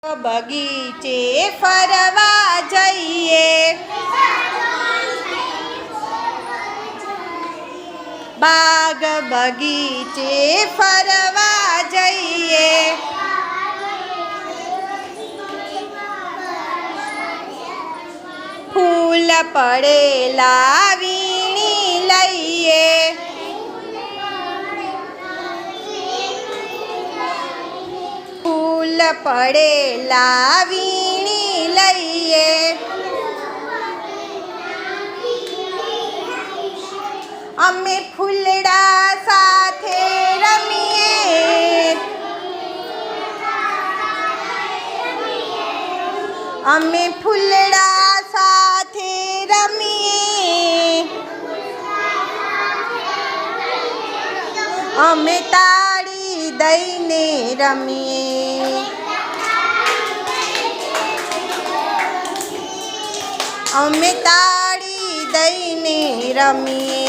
બગીચે ફરવા જઈએ, બાગ બગીચે ફરવા જઈએ, ફૂલ પડેલા વીણી લઈએ, ફૂલ પડેલા વીણી લઈએ, અમે ફૂલડા સાથે રમીએ, અમે ફૂલડા સાથે રમીએ, અમે તાળી દઈને રમીએ, અમે તાળી દઈને રમીએ.